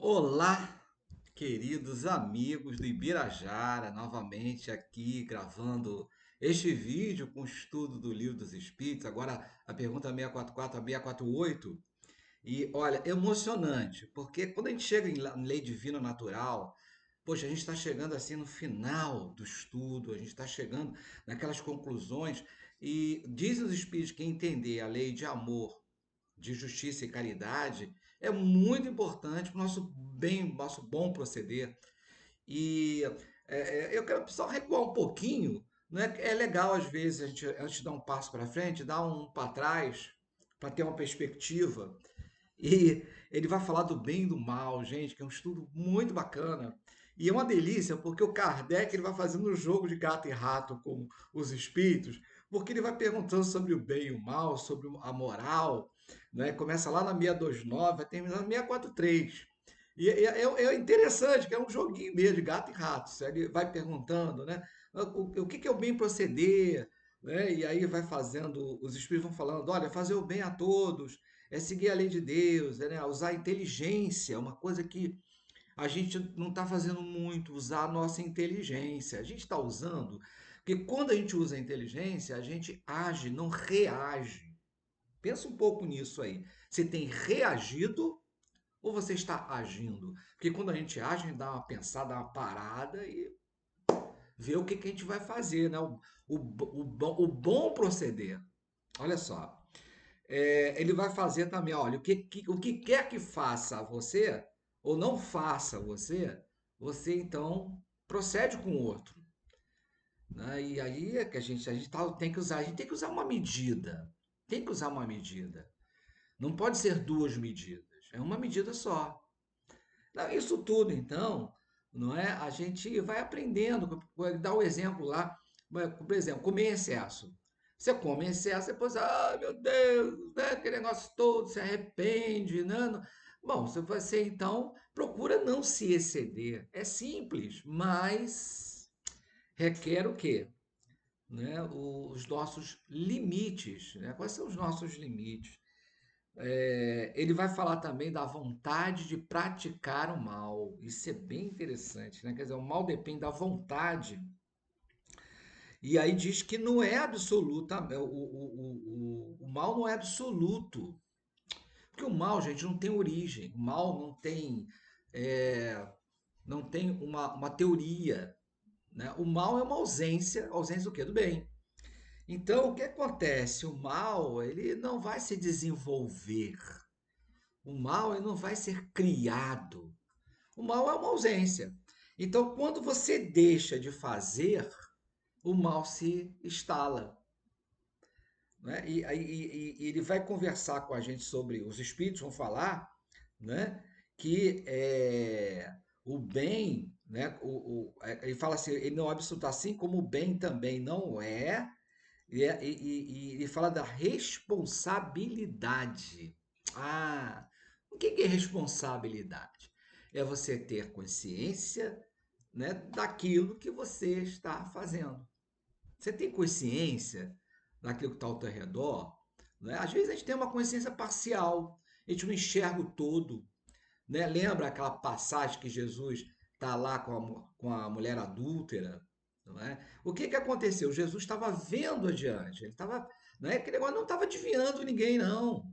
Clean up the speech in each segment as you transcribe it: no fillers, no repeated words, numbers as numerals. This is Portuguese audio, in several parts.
Olá, queridos amigos do Ibirajara, novamente aqui gravando este vídeo com o estudo do Livro dos Espíritos. Agora a pergunta 644 a 648. E olha, emocionante, porque quando a gente chega em lei divina natural, poxa, a gente está chegando assim no final do estudo, a gente está chegando naquelas conclusões, e dizem os Espíritos que entender a lei de amor, de justiça e caridade é muito importante para o nosso bem, nosso bom proceder. E eu quero só recuar um pouquinho. Não é, é legal, às vezes, a gente, antes de dar um passo para frente, dar um para trás, para ter uma perspectiva. E ele vai falar do bem e do mal, gente, que é um estudo muito bacana. E é uma delícia, porque o Kardec ele vai fazendo um jogo de gato e rato com os espíritos, porque ele vai perguntando sobre o bem e o mal, sobre a moral, né? Começa lá na 629, vai terminar na 643. E é interessante, que é um joguinho mesmo de gato e rato. Ele vai perguntando, né? O que é o bem proceder, né? E aí vai fazendo, os espíritos vão falando, olha, fazer o bem a todos, é seguir a lei de Deus, é, né? Usar a inteligência, uma coisa que a gente não está fazendo muito, usar a nossa inteligência. A gente está usando, porque quando a gente usa a inteligência, a gente age, não reage. Pensa um pouco nisso aí. Você tem reagido ou você está agindo? Porque quando a gente age, a gente dá uma pensada, dá uma parada e vê o que, que a gente vai fazer, né? O bom proceder. Olha só. Ele vai fazer também, olha, o que quer que faça a você, ou não faça a você, você então procede com o outro. Né? E aí é que tem que usar, a gente tem que usar uma medida. Tem que usar uma medida. Não pode ser duas medidas, é uma medida só. Não, isso tudo, então, não é? A gente vai aprendendo. Vou dar o exemplo lá, por exemplo, comer em excesso. Você come em excesso, depois, ah, meu Deus, né? Aquele negócio todo, se arrepende, né? Bom, se você então procura não se exceder. É simples, mas requer o quê? Né? Os nossos limites, né? Quais são os nossos limites? Ele vai falar também da vontade de praticar o mal. Isso é bem interessante, né? Quer dizer, o mal depende da vontade. E aí diz que não é absoluta, o mal não é absoluto. Porque o mal, gente, não tem origem. O mal é, não tem uma teoria. Né? O mal é uma ausência, ausência do quê? Do bem. Então, o que acontece? O mal, ele não vai se desenvolver. O mal ele não vai ser criado. O mal é uma ausência. Então, quando você deixa de fazer, o mal se instala. Né? E ele vai conversar com a gente sobre, os espíritos vão falar, né, que o bem, né, ele fala assim, ele não é absoluto, assim como o bem também não é, e ele fala da responsabilidade. Ah, o que é responsabilidade? É você ter consciência, né, daquilo que você está fazendo. Você tem consciência daquilo que está ao teu redor? Né? Às vezes a gente tem uma consciência parcial, a gente não enxerga o todo. Né? Lembra aquela passagem que Jesus está lá com a mulher adúltera? Não é? O que, que aconteceu? Jesus estava vendo adiante, ele estava, não é? Aquele negócio não estava desviando ninguém, não.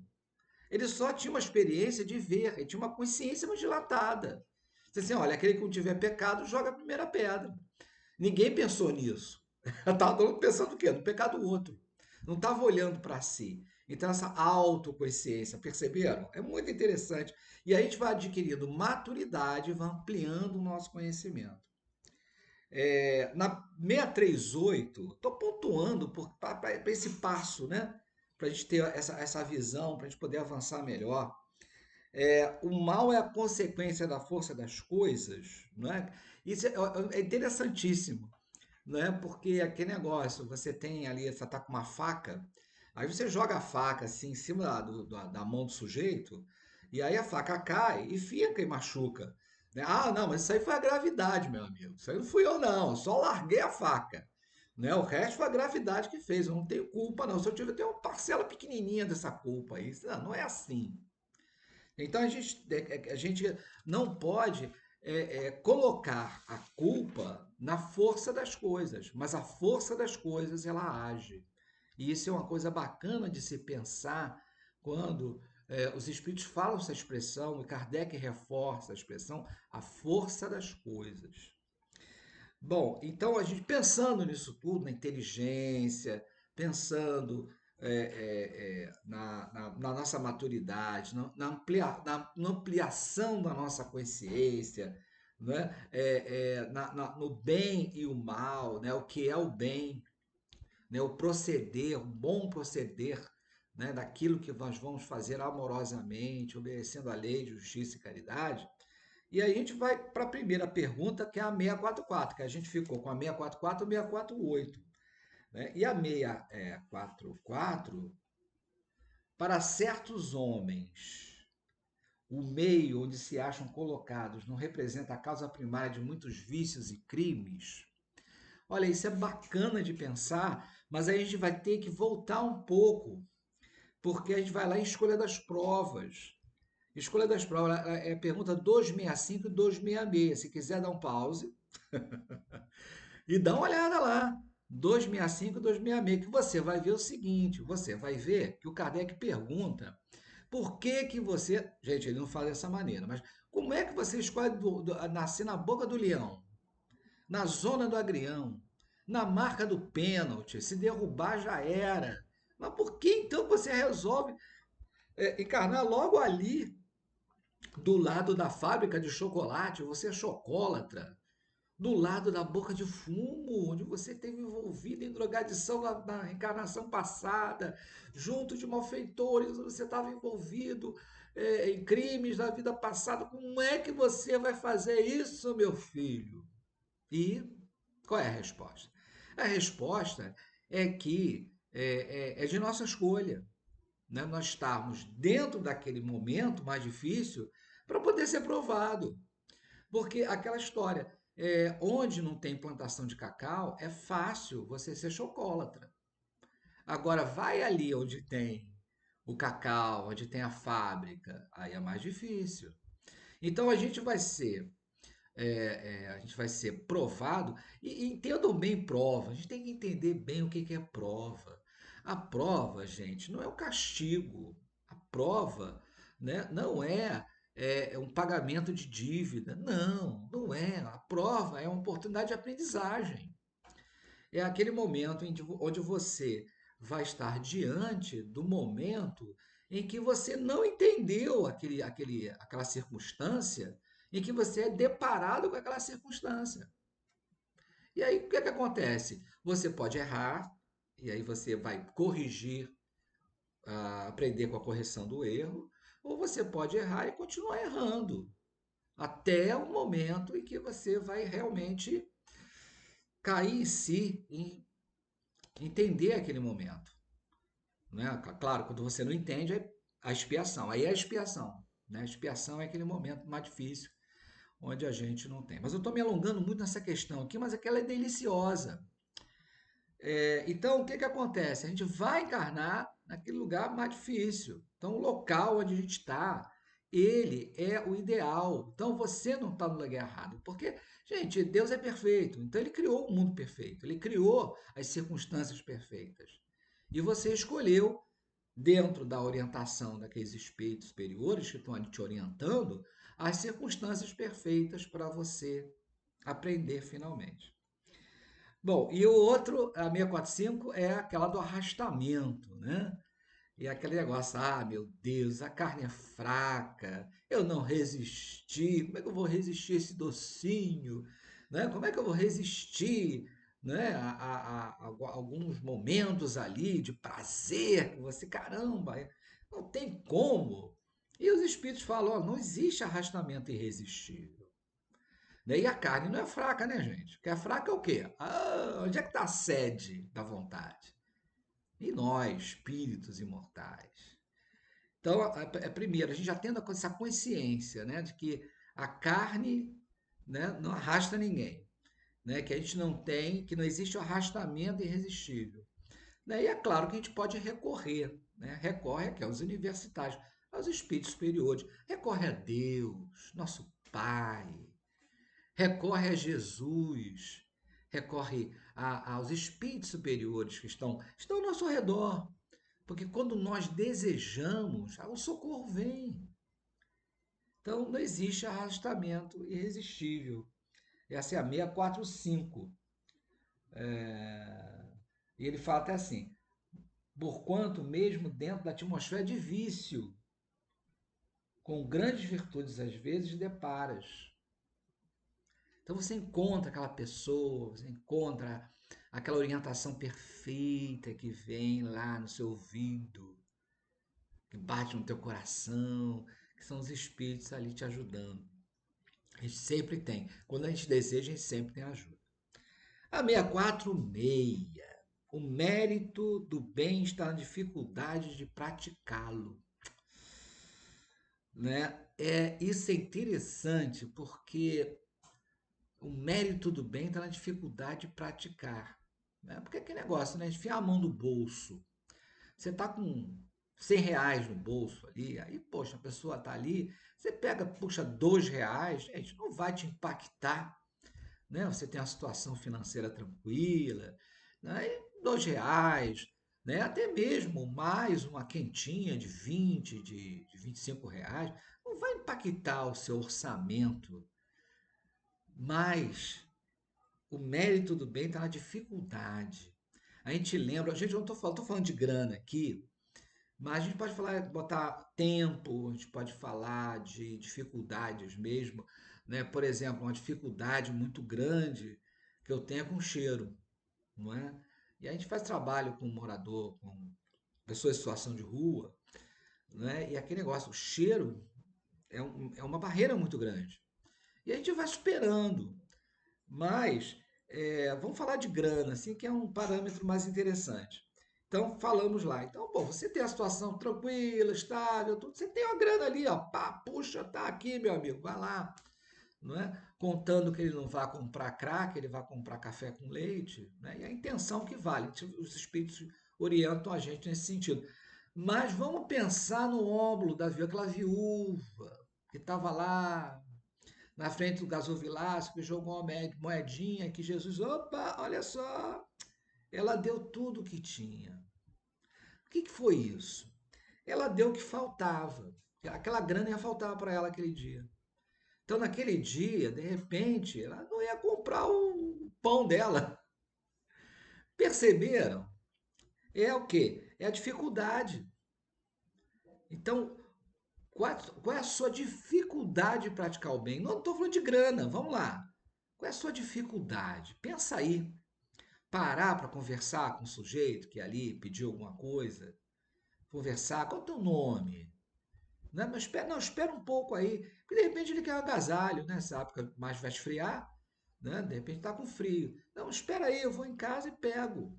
Ele só tinha uma experiência de ver, ele tinha uma consciência mais dilatada. Você assim, olha, aquele que não tiver pecado, joga a primeira pedra. Ninguém pensou nisso. Estava todo mundo pensando o quê? No pecado do outro. Não estava olhando para si. Então, essa autoconsciência, perceberam? É muito interessante. E aí a gente vai adquirindo maturidade, vai ampliando o nosso conhecimento. Na 638, estou pontuando para esse passo, né? Para a gente ter essa visão, para a gente poder avançar melhor. O mal é a consequência da força das coisas, não é? Isso é interessantíssimo, né? Porque aquele negócio, você tem ali, você tá com uma faca, aí você joga a faca assim em cima da mão do sujeito, e aí a faca cai e fica e machuca. Né? Ah, não, mas isso aí foi a gravidade, meu amigo. Isso aí não fui eu, não. Eu só larguei a faca. Né? O resto foi a gravidade que fez. Eu não tenho culpa, não. Se eu tiver, eu tenho uma parcela pequenininha dessa culpa aí. Não, não é assim. Então a gente não pode colocar a culpa na força das coisas, mas a força das coisas ela age. E isso é uma coisa bacana de se pensar quando os espíritos falam essa expressão, e Kardec reforça a expressão, a força das coisas. Bom, então a gente pensando nisso tudo, na inteligência, pensando na nossa maturidade, na ampliação da nossa consciência, né? No bem e o mal, né? O que é o bem, né? O proceder, o bom proceder, né? Daquilo que nós vamos fazer amorosamente, obedecendo a lei de justiça e caridade. E aí a gente vai para a primeira pergunta, que é a 644, que a gente ficou com a 644 e a 648. Né? E a 644, para certos homens, o meio onde se acham colocados não representa a causa primária de muitos vícios e crimes. Olha, isso é bacana de pensar, mas aí a gente vai ter que voltar um pouco, porque a gente vai lá em escolha das provas. Escolha das provas é pergunta 265 e 266. Se quiser dar um pause e dá uma olhada lá. 265 e 266, que você vai ver o seguinte, você vai ver que o Kardec pergunta por que que você, gente, ele não fala dessa maneira, mas como é que você escolhe nascer na boca do leão, na zona do agrião, na marca do pênalti, se derrubar já era. Mas por que então você resolve encarnar logo ali, do lado da fábrica de chocolate? Você é chocolatra. Do lado da boca de fumo, onde você esteve envolvido em drogadição na encarnação passada, junto de malfeitores, você estava envolvido em crimes da vida passada. Como é que você vai fazer isso, meu filho? E qual é a resposta? A resposta é que é de nossa escolha, né? Nós estarmos dentro daquele momento mais difícil para poder ser provado. Porque aquela história, onde não tem plantação de cacau, é fácil você ser chocolatra. Agora, vai ali onde tem o cacau, onde tem a fábrica, aí é mais difícil. Então a gente vai ser provado e entendam bem prova. A gente tem que entender bem o que que é prova. A prova, gente, não é o castigo. A prova, né, não é um pagamento de dívida. Não, não é. A prova é uma oportunidade de aprendizagem. É aquele momento onde você vai estar diante do momento em que você não entendeu aquela circunstância, em que você é deparado com aquela circunstância. E aí, o que é que acontece? Você pode errar, e aí você vai corrigir, aprender com a correção do erro, ou você pode errar e continuar errando, até o momento em que você vai realmente cair em si, em entender aquele momento. Né? Claro, quando você não entende, é a expiação. Aí é a expiação. Né? A expiação é aquele momento mais difícil, onde a gente não tem. Mas eu estou me alongando muito nessa questão aqui, mas é que ela é deliciosa. Então, o que que acontece? A gente vai encarnar naquele lugar mais difícil. Então, o local onde a gente está, ele é o ideal. Então, você não está no lugar errado. Porque, gente, Deus é perfeito. Então, ele criou o mundo perfeito. Ele criou as circunstâncias perfeitas. E você escolheu, dentro da orientação daqueles espíritos superiores que estão ali te orientando, as circunstâncias perfeitas para você aprender finalmente. Bom, e o outro, a 645, é aquela do arrastamento, né? E aquele negócio, meu Deus, a carne é fraca, eu não resisti, como é que eu vou resistir a esse docinho? Né? Como é que eu vou resistir, né? A alguns momentos ali de prazer que você, caramba, não tem como. E os espíritos falam, ó, não existe arrastamento irresistível. Né? E a carne não é fraca, né, gente? O que é fraca é o quê? Onde é que está a sede da vontade? E nós, espíritos imortais. Então, primeiro, a gente já tendo essa consciência, né, de que a carne, né, não arrasta ninguém, né, que a gente não tem, que não existe o arrastamento irresistível. Né? E é claro que a gente pode recorrer, né, recorre aqui aos universitários. aos espíritos superiores, recorre a Deus, nosso Pai, recorre a Jesus, recorre aos espíritos superiores que estão ao nosso redor. Porque quando nós desejamos, o socorro vem. Então não existe arrastamento irresistível. Essa é a 645. E ele fala até assim: porquanto, mesmo dentro da atmosfera de vício, com grandes virtudes às vezes deparas. Então você encontra aquela pessoa, você encontra aquela orientação perfeita que vem lá no seu ouvido, que bate no teu coração, que são os espíritos ali te ajudando. A gente sempre tem. Quando a gente deseja, a gente sempre tem ajuda. A 646. O mérito do bem está na dificuldade de praticá-lo. Né? Isso é interessante porque o mérito do bem está na dificuldade de praticar. Né? Porque é aquele negócio, né? Enfiar a mão no bolso. Você está com R$ 100 no bolso ali, aí, poxa, a pessoa está ali, você pega, puxa, R$ 2, gente, não vai te impactar, né? Você tem uma situação financeira tranquila, né? E R$ 2, né? Até mesmo mais uma quentinha de 20, de R$ 25, não vai impactar o seu orçamento, mas o mérito do bem está na dificuldade. A gente lembra, a gente não tô falando de grana aqui, mas a gente pode falar, botar tempo, a gente pode falar de dificuldades mesmo, né? Por exemplo, uma dificuldade muito grande que eu tenho é com cheiro, não é? E a gente faz trabalho com morador, com pessoas em situação de rua, né? E aquele negócio, o cheiro é uma barreira muito grande. E a gente vai superando, mas vamos falar de grana, assim, que é um parâmetro mais interessante. Então, falamos lá. Então, bom, você tem a situação tranquila, estável, tudo. Você tem uma grana ali, ó. Pá, puxa, tá aqui, meu amigo, vai lá. Não é? Contando que ele não vai comprar crack, ele vai comprar café com leite. Né? E a intenção que vale. Os espíritos orientam a gente nesse sentido. Mas vamos pensar no óbolo aquela viúva que estava lá na frente do gasofilácio, que jogou uma moedinha, que Jesus, opa, olha só, ela deu tudo o que tinha. O que foi isso? Ela deu o que faltava. Aquela grana ia faltar para ela aquele dia. Então, naquele dia, de repente, ela não ia comprar o pão dela. Perceberam? É o quê? É a dificuldade. Então, qual é a sua dificuldade de praticar o bem? Não estou falando de grana, vamos lá. Qual é a sua dificuldade? Pensa aí. Parar para conversar com o sujeito que ali pediu alguma coisa, conversar, qual é o teu nome? Né? Mas espera, não, espera um pouco aí, porque de repente ele quer um agasalho, né? Essa época mais vai esfriar, né? De repente está com frio. Não, espera aí, eu vou em casa e pego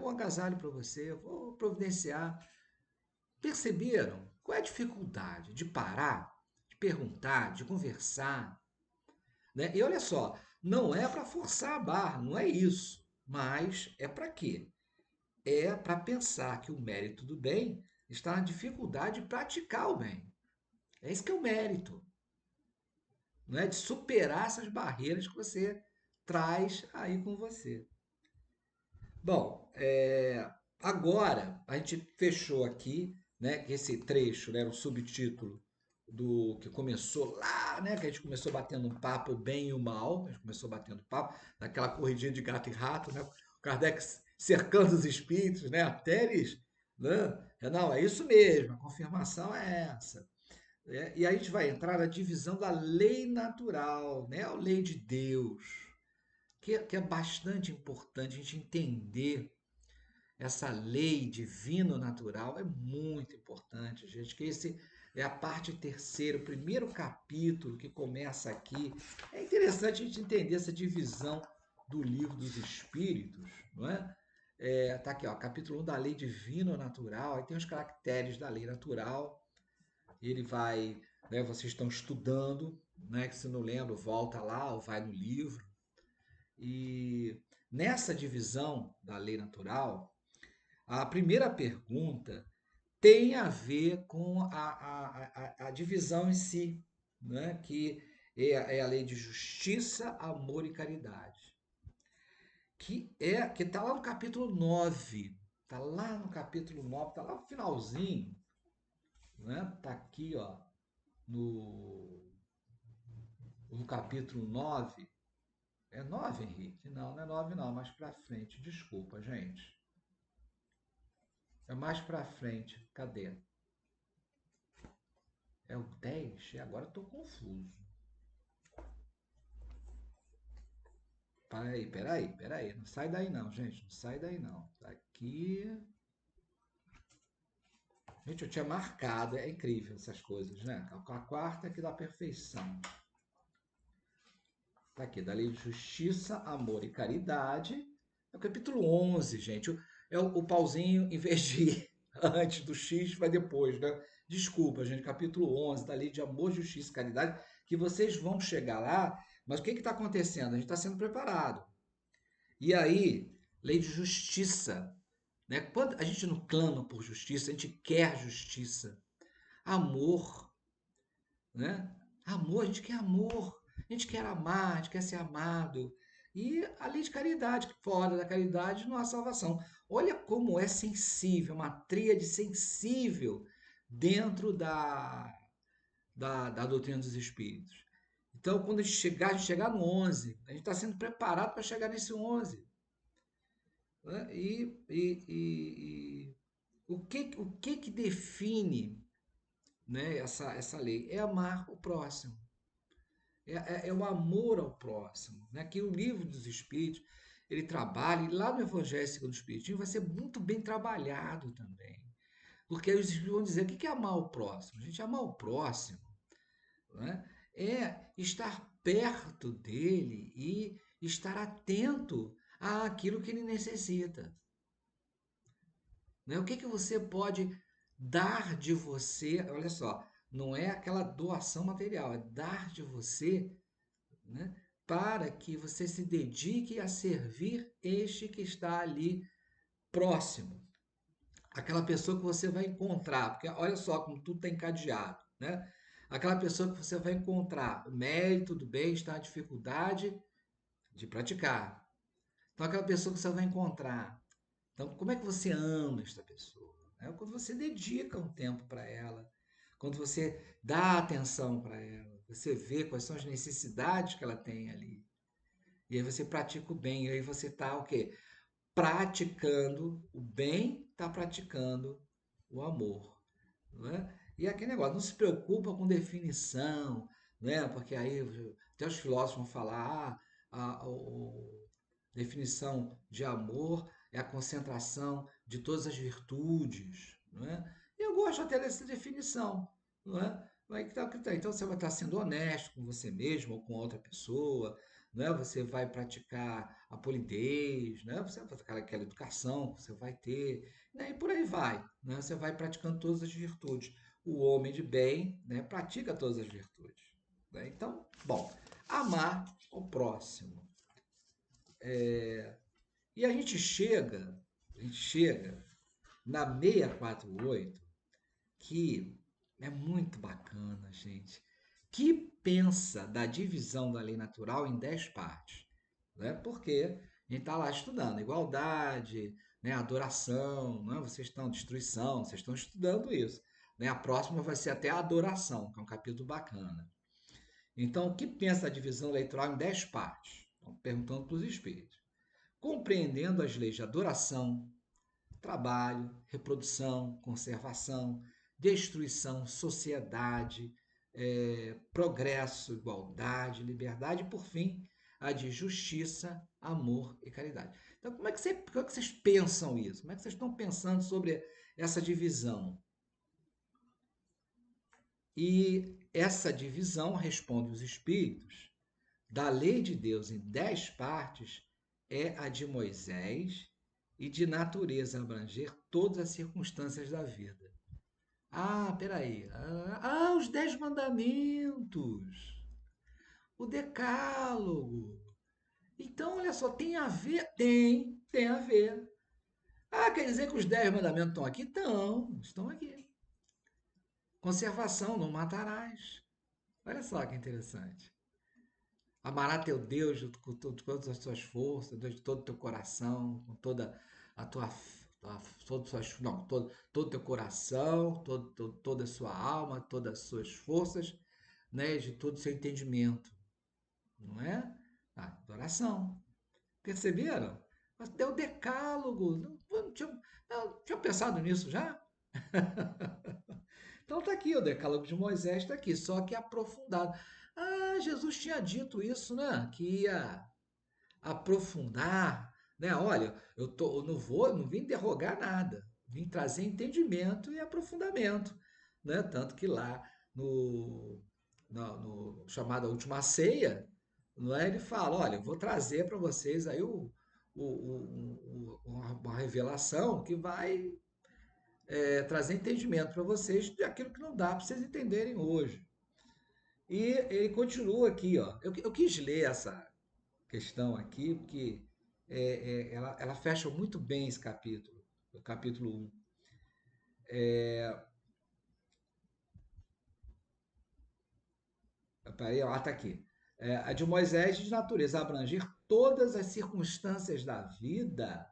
um agasalho para você, eu vou providenciar. Perceberam? Qual é a dificuldade de parar, de perguntar, de conversar? Né? E olha só, não é para forçar a barra, não é isso. Mas é para quê? É para pensar que o mérito do bem está na dificuldade de praticar o bem. É isso que é o mérito, não é de superar essas barreiras que você traz aí com você. Bom, agora a gente fechou aqui, né, que esse trecho, né, era o subtítulo do que começou lá, né, que a gente começou batendo um papo, o bem e o mal, a gente começou batendo papo, naquela corridinha de gato e rato, né, o Kardec cercando os espíritos, né, até eles, né, não, é isso mesmo, a confirmação é essa. E aí a gente vai entrar na divisão da lei natural, né, a lei de Deus, que é bastante importante a gente entender essa lei divino-natural é muito importante, gente, que esse é a parte terceira, o primeiro capítulo que começa aqui. É interessante a gente entender essa divisão do livro dos Espíritos, não é? Tá aqui, ó, capítulo 1 da lei divino-natural, aí tem os caracteres da lei natural, ele vai, né, vocês estão estudando, né, que se não lembra, volta lá ou vai no livro, e nessa divisão da lei natural, a primeira pergunta tem a ver com a divisão em si, né? Que é a lei de justiça, amor e caridade, que está lá no capítulo 9, está lá no capítulo 9, está lá no finalzinho, né? Está aqui, ó, no, no capítulo 9. É 9, Henrique? Não, não é 9 não, é mais para frente. Desculpa, gente. É mais para frente. Cadê? É o 10? Agora eu estou confuso. Peraí. Não sai daí não, gente. Não sai daí não. Tá aqui. Gente, eu tinha marcado. É incrível essas coisas, né? A quarta é que dá perfeição. Tá aqui, da lei de justiça, amor e caridade. É o capítulo 11, gente. É o pauzinho, em vez de ir antes do X, vai depois, né? Desculpa, gente. Capítulo 11 da lei de amor, justiça e caridade, que vocês vão chegar lá, mas o que está acontecendo? A gente está sendo preparado. E aí, lei de justiça, né? Quando a gente não clama por justiça, a gente quer justiça. Amor, né? Amor, a gente quer amor, a gente quer amar, a gente quer ser amado. E a lei de caridade, que fora da caridade não há salvação. Olha como é sensível, uma tríade sensível dentro da doutrina dos espíritos. Então, quando a gente chegar no 11, a gente está sendo preparado para chegar nesse 11. Né? O que define, né, essa lei? É amar o próximo. É o amor ao próximo, né? Que o livro dos Espíritos ele trabalha, e lá no Evangelho segundo o Espiritismo vai ser muito bem trabalhado também. Porque os Espíritos vão dizer o que é amar o próximo. A gente amar o próximo, né? É estar perto dele e estar atento àquilo que ele necessita. Né? O que você pode dar de você? Olha só, não é aquela doação material, é dar de você, né, para que você se dedique a servir este que está ali próximo. Aquela pessoa que você vai encontrar, porque olha só como tudo está encadeado, né? Aquela pessoa que você vai encontrar, o mérito do bem está na dificuldade de praticar. Então, aquela pessoa que você vai encontrar. Então, como é que você ama esta pessoa? É quando você dedica um tempo para ela, quando você dá atenção para ela, você vê quais são as necessidades que ela tem ali. E aí você pratica o bem, e aí você está o quê? Praticando o bem, está praticando o amor. Não é? E aquele negócio, não se preocupa com definição, né? Porque aí até os filósofos vão falar, definição de amor é a concentração de todas as virtudes, não é? E eu gosto até dessa definição, não é? Então você vai estar sendo honesto com você mesmo ou com outra pessoa, não é? Você vai praticar a polidez, né? Você vai praticar aquela educação que você vai ter, né? E por aí vai, né? Você vai praticando todas as virtudes. O homem de bem, né, pratica todas as virtudes, né? Então, bom, amar o próximo. E a gente chega na 648, que é muito bacana, gente, que pensa da divisão da lei natural em 10 partes, né? Porque a gente está lá estudando igualdade, né? Adoração, né? Vocês estão destruição, vocês estão estudando isso, né? A próxima vai ser até a adoração, que é um capítulo bacana. Então, o que pensa da divisão eleitoral em 10 partes? Estão perguntando para os espíritos. Compreendendo as leis de adoração, trabalho, reprodução, conservação, destruição, sociedade, progresso, igualdade, liberdade e, por fim, a de justiça, amor e caridade. Então, como é que vocês pensam isso? Como é que vocês estão pensando sobre essa divisão? E essa divisão, responde os espíritos, da lei de Deus em 10 partes é a de Moisés e de natureza abranger todas as circunstâncias da vida. Ah, peraí. Os 10 mandamentos. O decálogo. Então, olha só, tem a ver? Tem a ver. Ah, quer dizer que os 10 mandamentos estão aqui? Estão aqui. Conservação, não matarás. Olha só que interessante. Amará teu Deus com todas as tuas forças, de todo o teu coração, com toda a todas as suas, não, todo o teu coração, toda a sua alma, todas as suas forças, né, de todo o seu entendimento, não é? Adoração. Perceberam? Mas deu decálogo. Não tinha pensado nisso já? Então tá aqui, o decálogo de Moisés está aqui, só que aprofundado. Ah, Jesus tinha dito isso, né? Que ia aprofundar, né? Olha, eu não vim derrogar nada, vim trazer entendimento e aprofundamento, né? Tanto que lá no chamado Última Ceia, não é? Ele fala, olha, eu vou trazer para vocês aí uma revelação que vai trazer entendimento para vocês de aquilo que não dá para vocês entenderem hoje. E ele continua aqui, ó. Eu quis ler essa questão aqui, porque ela fecha muito bem esse capítulo, o capítulo 1. Peraí, ó, tá aqui. A de Moisés de natureza abranger todas as circunstâncias da vida,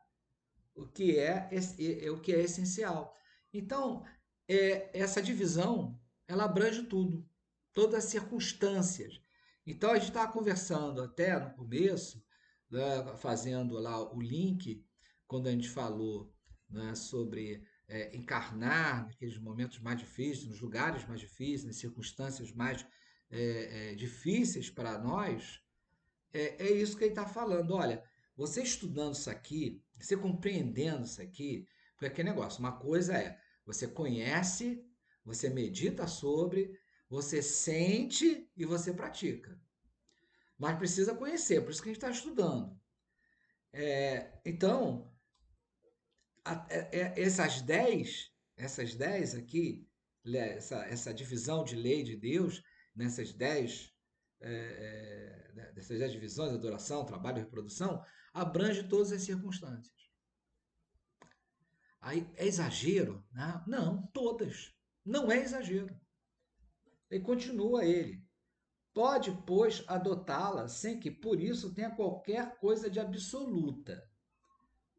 o que é essencial. Então, essa divisão, ela abrange tudo, todas as circunstâncias. Então, a gente estava conversando até no começo, né, fazendo lá o link, quando a gente falou, né, sobre encarnar naqueles momentos mais difíceis, nos lugares mais difíceis, nas circunstâncias mais difíceis para nós, é isso que ele está falando. Olha, você estudando isso aqui, você compreendendo isso aqui, porque aquele negócio, uma coisa é, você conhece, você medita sobre, você sente e você pratica. Mas precisa conhecer, por isso que a gente está estudando. Então, essas dez aqui, essa divisão de lei de Deus, nessas dessas 10 divisões, adoração, trabalho e reprodução, abrange todas as circunstâncias. Aí é exagero? Né? Não, todas. Não é exagero. E continua ele. Pode, pois, adotá-la sem que por isso tenha qualquer coisa de absoluta,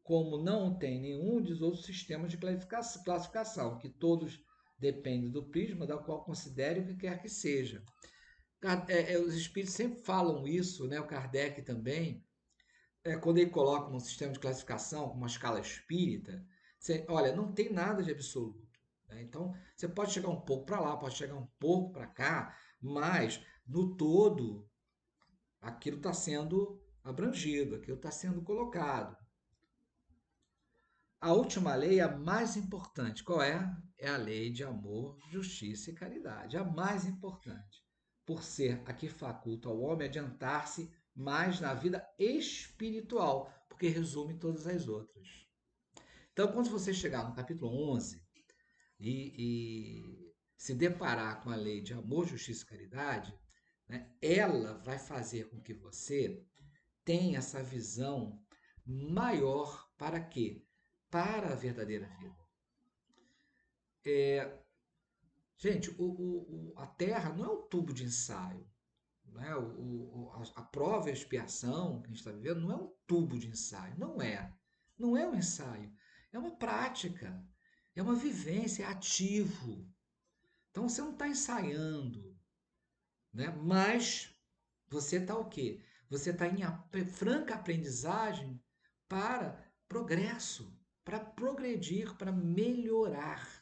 como não tem nenhum dos outros sistemas de classificação, que todos dependem do prisma da qual considere o que quer que seja. Os espíritos sempre falam isso, né? O Kardec também, quando ele coloca um sistema de classificação, uma escala espírita, olha, não tem nada de absoluto. Né? Então, você pode chegar um pouco para lá, pode chegar um pouco para cá, mas no todo, aquilo está sendo abrangido, aquilo está sendo colocado. A última lei é a mais importante. Qual é? É a lei de amor, justiça e caridade. A mais importante, por ser a que faculta ao homem adiantar-se mais na vida espiritual, porque resume todas as outras. Então, quando você chegar no capítulo 11 e se deparar com a lei de amor, justiça e caridade, né, ela vai fazer com que você tenha essa visão maior para quê? Para a verdadeira vida. Gente, a Terra não é um tubo de ensaio. Né? A prova e a expiação que a gente está vivendo não é um tubo de ensaio. Não é. Não é um ensaio. É uma prática. É uma vivência, é ativo. Então você não está ensaiando. Né? Mas você está o quê? Você está em franca aprendizagem para progresso, para progredir, para melhorar.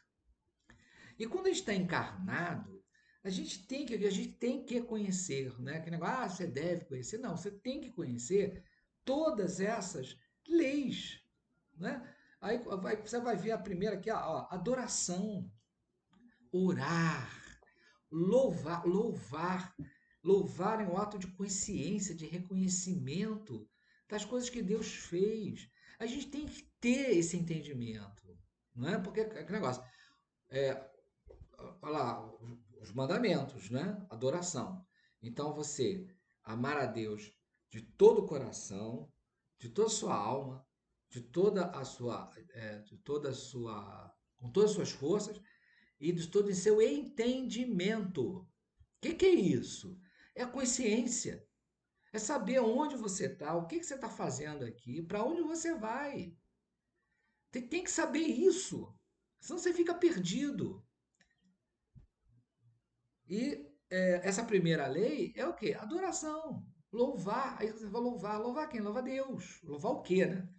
E quando a gente está encarnado, a gente tem que conhecer, né? Que negócio, você deve conhecer. Não, você tem que conhecer todas essas leis, né? Aí você vai ver a primeira aqui, ó, adoração, orar, louvar. Louvar é um ato de consciência, de reconhecimento das coisas que Deus fez. A gente tem que ter esse entendimento, não é? Porque aquele negócio, é, olha lá, os mandamentos, né? Adoração. Então você amar a Deus de todo o coração, de toda a sua alma, de toda a sua, com todas as suas forças Ides todos em seu entendimento. O que é isso? É a consciência. É saber onde você está, o que você está fazendo aqui, para onde você vai. Tem que saber isso. Senão você fica perdido. E essa primeira lei é o quê? Adoração. Louvar. Aí você vai louvar. Louvar quem? Louvar Deus. Louvar o quê, né?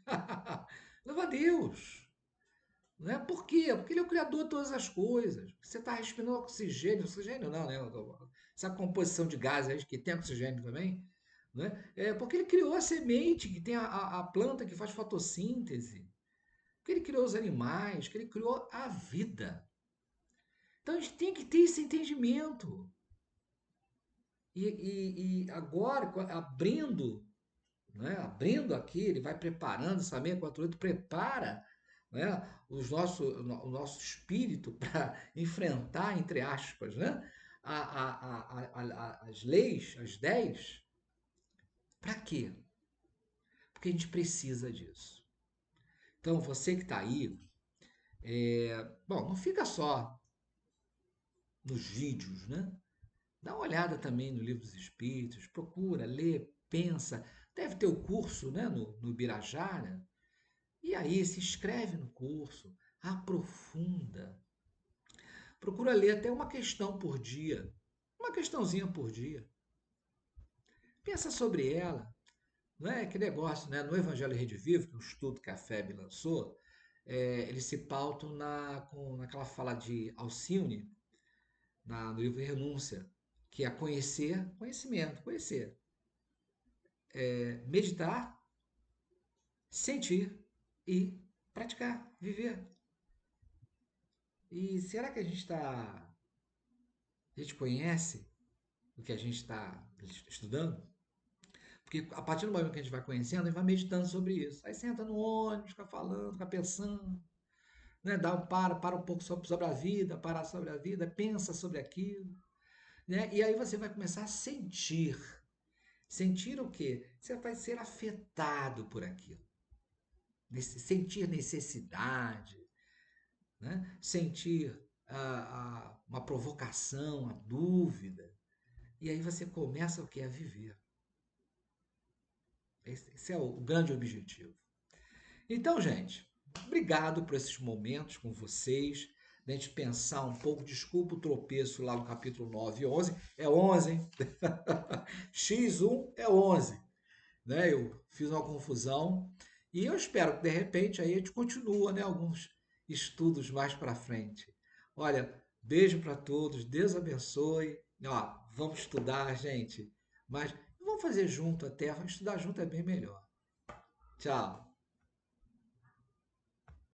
Louvar Deus. Né? Por quê? Porque ele é o criador de todas as coisas. Você está respirando oxigênio não, né? Essa composição de gases aí que tem oxigênio também, né? É porque ele criou a semente, que tem a planta que faz fotossíntese, porque ele criou os animais, que ele criou a vida. Então a gente tem que ter esse entendimento. E agora, abrindo, né? Abrindo aqui, ele vai preparando, essa 648 prepara, né? O nosso espírito para enfrentar, entre aspas, né? As leis, as 10. Para quê? Porque a gente precisa disso. Então, você que está aí, bom, não fica só nos vídeos, né? Dá uma olhada também no Livro dos Espíritos, procura, lê, pensa. Deve ter o curso, né, no Birajara. E aí, se inscreve no curso, aprofunda. Procura ler até uma questão por dia. Uma questãozinha por dia. Pensa sobre ela. Não é que negócio, né? No Evangelho Rede Vivo, que é um estudo que a FEB lançou, eles se pautam naquela fala de Alcione, no livro Renúncia, que é conhecer, conhecimento, conhecer. Meditar, sentir e praticar, viver. E será que a gente conhece o que a gente está estudando? Porque a partir do momento que a gente vai conhecendo, a gente vai meditando sobre isso. Aí senta no ônibus, fica falando, fica pensando, né? Para um pouco sobre a vida, parar sobre a vida, pensa sobre aquilo, né? E aí você vai começar a sentir. Sentir o quê? Você vai ser afetado por aquilo. Sentir necessidade, né? Sentir uma provocação, a dúvida. E aí você começa o que? A viver. Esse é o grande objetivo. Então, gente, obrigado por esses momentos com vocês, da gente pensar um pouco. Desculpa o tropeço lá no capítulo 9 e 11. É 11, hein? X1 é 11. Né? Eu fiz uma confusão. E eu espero que, de repente, aí a gente continua, né? Alguns estudos mais para frente. Olha, beijo para todos. Deus abençoe. Ó, vamos estudar, gente. Mas vamos fazer junto até. Estudar junto é bem melhor. Tchau.